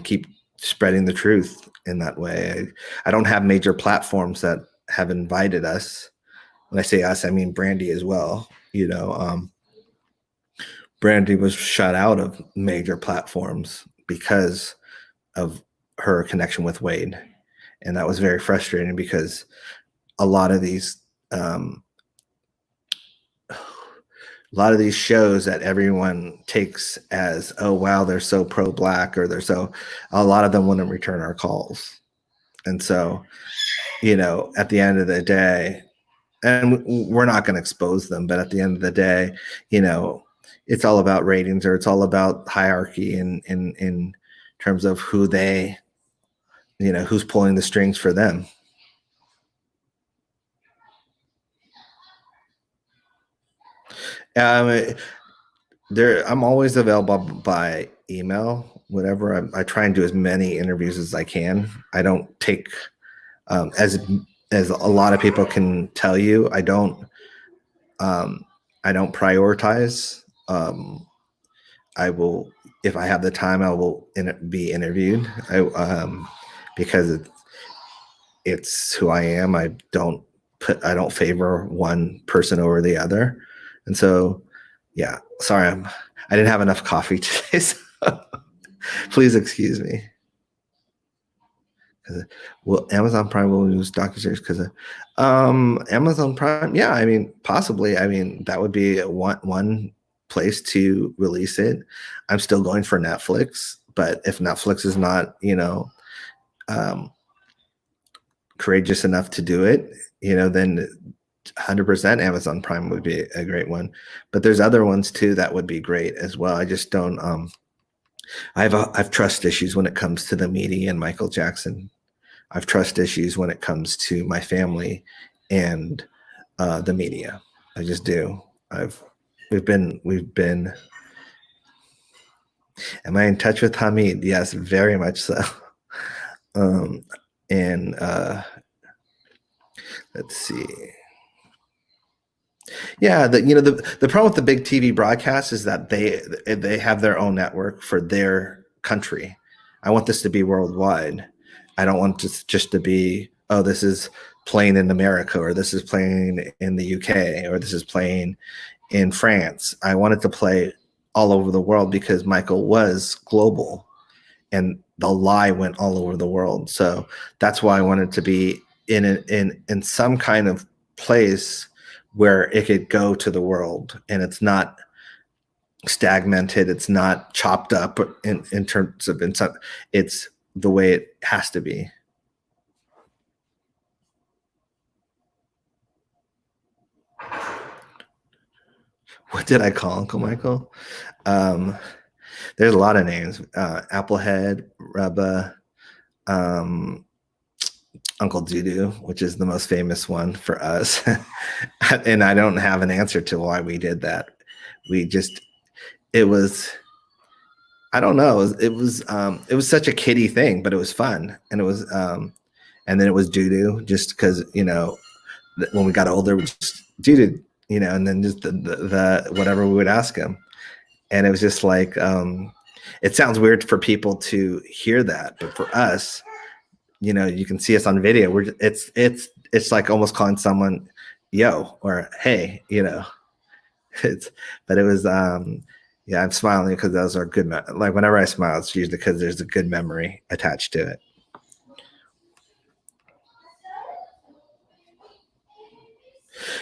keep spreading the truth in that way. I don't have major platforms that have invited us. When I say us, I mean Brandy as well. Brandy was shut out of major platforms because of her connection with Wade. And that was very frustrating because a lot of these shows that everyone takes as, oh wow, they're so pro-black, or a lot of them wouldn't return our calls. And so, at the end of the day, and we're not going to expose them, but at the end of the day, it's all about ratings, or it's all about hierarchy in terms of who they, who's pulling the strings for them. I'm always available by email, whatever. I try and do as many interviews as I can. I don't take, as a lot of people can tell you, I don't prioritize. I will, if I have the time, I will be interviewed. Because it's who I am. I don't favor one person over the other. And so, yeah, sorry, I didn't have enough coffee today, so please excuse me. Well, Amazon Prime will use docuseries because Amazon Prime. Yeah, I mean, possibly. I mean, that would be one place to release it. I'm still going for Netflix, but if Netflix is not, um, courageous enough to do it, then 100% Amazon Prime would be a great one. But there's other ones too that would be great as well. I just don't. I've trust issues when it comes to the media and Michael Jackson. I've trust issues when it comes to my family and the media. I just do. We've been. Am I in touch with Hamid? Yes, very much so. Um, and let's see. Yeah, the problem with the big TV broadcasts is that they have their own network for their country. I want this to be worldwide. I don't want this just to be, oh, this is playing in America, or this is playing in the UK, or this is playing in France. I want it to play all over the world because Michael was global and the lie went all over the world. So that's why I wanted to be in some kind of place where it could go to the world and it's not stagnated, it's not chopped up in terms of it's the way it has to be. What did I call Uncle Michael? Um, there's a lot of names. Applehead, Reba, um, Uncle Dudu, which is the most famous one for us. And I don't have an answer to why we did that. We just, it was, I don't know. It was such a kiddie thing, but it was fun. And it was, and then it was Dudu just because, when we got older, we just Dudu, and then just the whatever we would ask him. And it was just like, it sounds weird for people to hear that, but for us, you can see us on video. It's like almost calling someone yo or hey, but it was, yeah, I'm smiling because those are good. Like whenever I smile, it's usually because there's a good memory attached to it.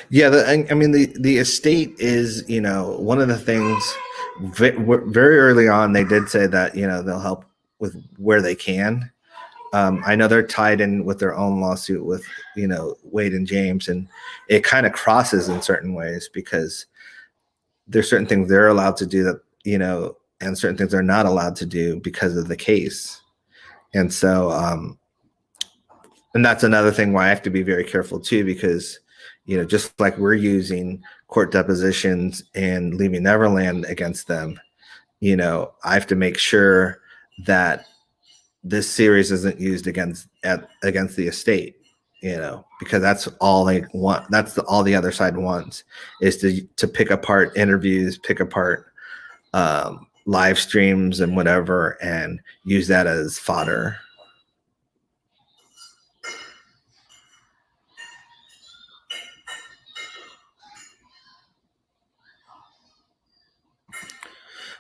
Yeah, I mean the estate is, one of the things. Very early on, they did say that they'll help with where they can. I know they're tied in with their own lawsuit with Wade and James, and it kind of crosses in certain ways because there's certain things they're allowed to do that and certain things they're not allowed to do because of the case. And so, and that's another thing why I have to be very careful too, because just like we're using court depositions and Leaving Neverland against them, I have to make sure that this series isn't used against the estate, because that's all they want. That's all the other side wants is to pick apart interviews, pick apart live streams and whatever, and use that as fodder.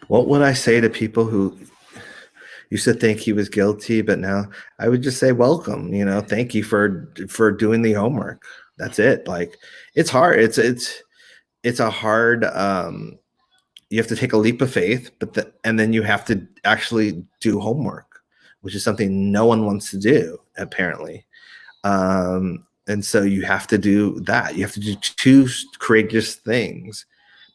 What would I say to people who used to think he was guilty, but now I would just say, welcome, thank you for doing the homework. That's it. Like, it's hard. It's a hard, you have to take a leap of faith, and then you have to actually do homework, which is something no one wants to do, apparently. And so you have to do that. You have to do two courageous things.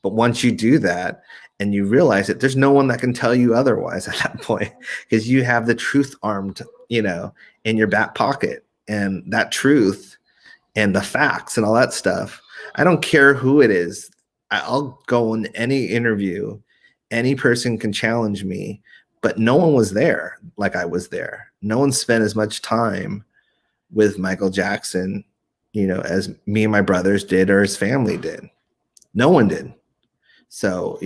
But once you do that and you realize it, there's no one that can tell you otherwise at that point, because you have the truth armed, in your back pocket. And that truth and the facts and all that stuff, I don't care who it is. I'll go in any interview. Any person can challenge me, but no one was there like I was there. No one spent as much time with Michael Jackson, as me and my brothers did or his family did. No one did. So,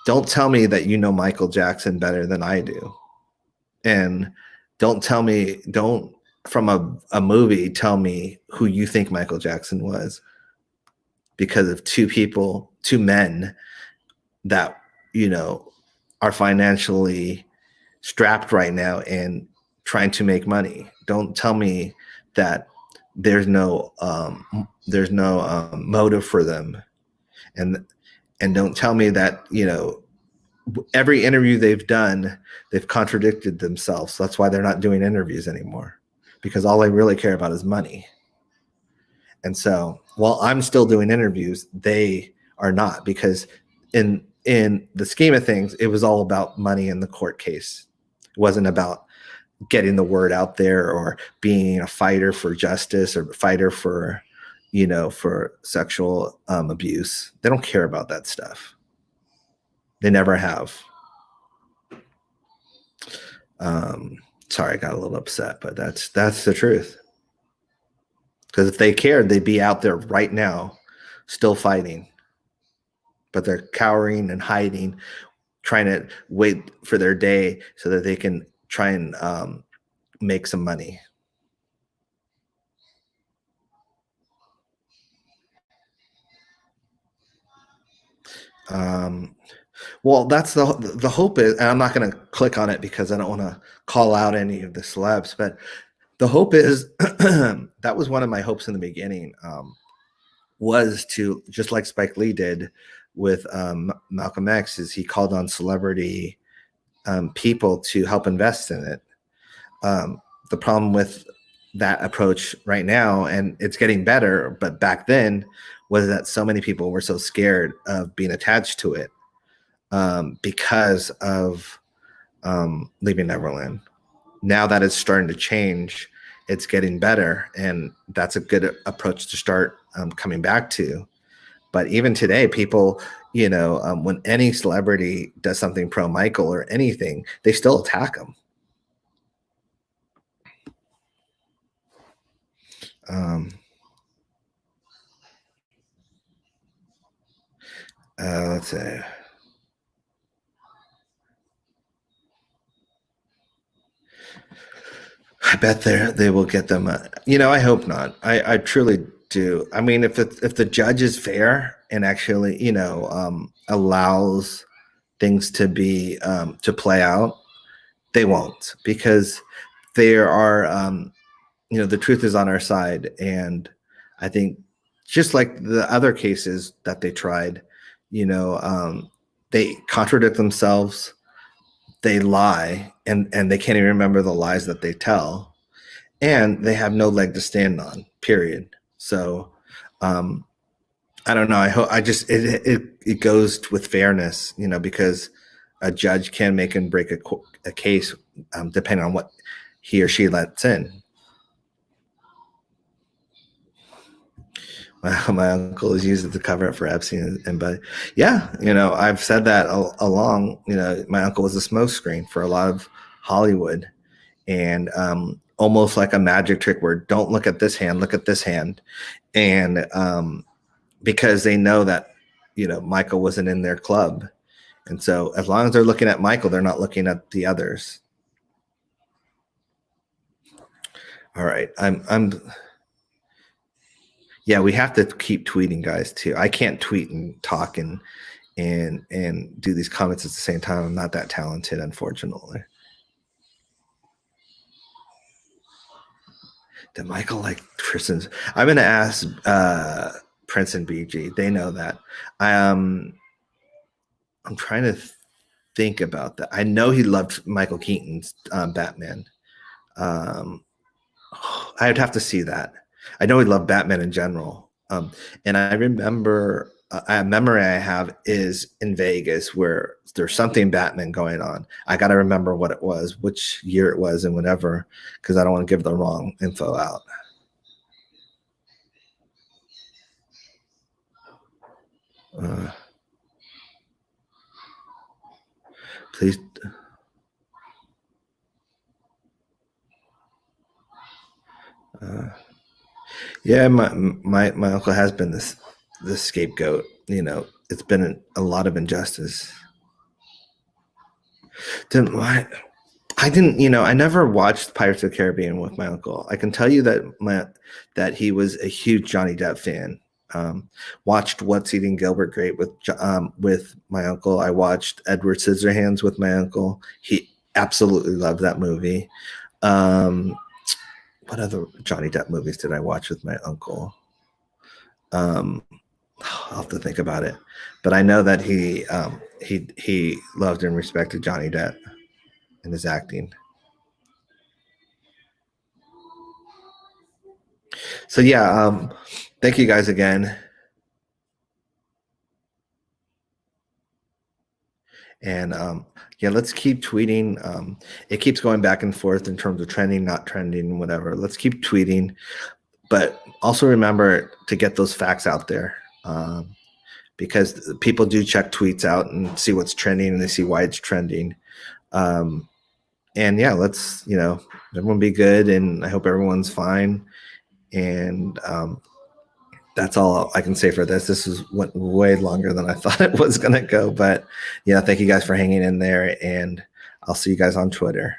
don't tell me that you know Michael Jackson better than I do. And don't from a movie tell me who you think Michael Jackson was, because of two men that, are financially strapped right now and trying to make money. Don't tell me that there's no motive for them, and don't tell me that every interview they've done, they've contradicted themselves. So that's why they're not doing interviews anymore, because all they really care about is money. And so while I'm still doing interviews, they are not, because in the scheme of things, it was all about money in the court case. It wasn't about getting the word out there or being a fighter for justice or a fighter for, for sexual abuse. They don't care about that stuff. They never have. Sorry, I got a little upset, but that's the truth. Because if they cared, they'd be out there right now still fighting. But they're cowering and hiding, trying to wait for their day so that they can try and make some money. Well, that's the hope is, and I'm not going to click on it because I don't want to call out any of the celebs, but the hope is that was one of my hopes in the beginning, was to, just like Spike Lee did with Malcolm X, is he called on celebrity people to help invest in it. The problem with that approach right now, and it's getting better, but back then, was that so many people were so scared of being attached to it because of Leaving Neverland. Now that it's starting to change, it's getting better, and that's a good approach to start coming back to. But even today, people, when any celebrity does something pro Michael or anything, they still attack him. Let's see. I bet they will get them. I hope not. I truly do. I mean, if the judge is fair and actually, allows things to be to play out, they won't, because there are, the truth is on our side, and I think just like the other cases that they tried, they contradict themselves. They lie, and they can't even remember the lies that they tell, and they have no leg to stand on, period. So I don't know. I hope it goes with fairness, because a judge can make and break a case depending on what he or she lets in. My uncle is used to cover up for Epstein, but yeah, I've said that along. My uncle was a smokescreen for a lot of Hollywood, and almost like a magic trick where don't look at this hand, look at this hand, and because they know that Michael wasn't in their club, and so as long as they're looking at Michael, they're not looking at the others. All right, yeah, we have to keep tweeting, guys, too. I can't tweet and talk and do these comments at the same time. I'm not that talented, unfortunately. Did Michael like Tristan's? I'm going to ask Prince and BG. They know that. I'm trying to think about that. I know he loved Michael Keaton's Batman. I'd have to see that. I know he loved Batman in general. And I remember a memory I have is in Vegas where there's something Batman going on. I got to remember what it was, which year it was, and whatever, because I don't want to give the wrong info out. Please. Yeah, my uncle has been this scapegoat. It's been a lot of injustice. I didn't. I never watched Pirates of the Caribbean with my uncle. I can tell you that he was a huge Johnny Depp fan. Watched What's Eating Gilbert Grape with my uncle. I watched Edward Scissorhands with my uncle. He absolutely loved that movie. What other Johnny Depp movies did I watch with my uncle? I'll have to think about it, but I know that he loved and respected Johnny Depp and his acting. So yeah, thank you guys again. And yeah, let's keep tweeting. It keeps going back and forth in terms of trending, not trending, whatever. Let's keep tweeting, but also remember to get those facts out there, because people do check tweets out and see what's trending, and they see why it's trending. And yeah, let's, everyone be good, and I hope everyone's fine. And that's all I can say for this. This went way longer than I thought it was going to go, but thank you guys for hanging in there, and I'll see you guys on Twitter.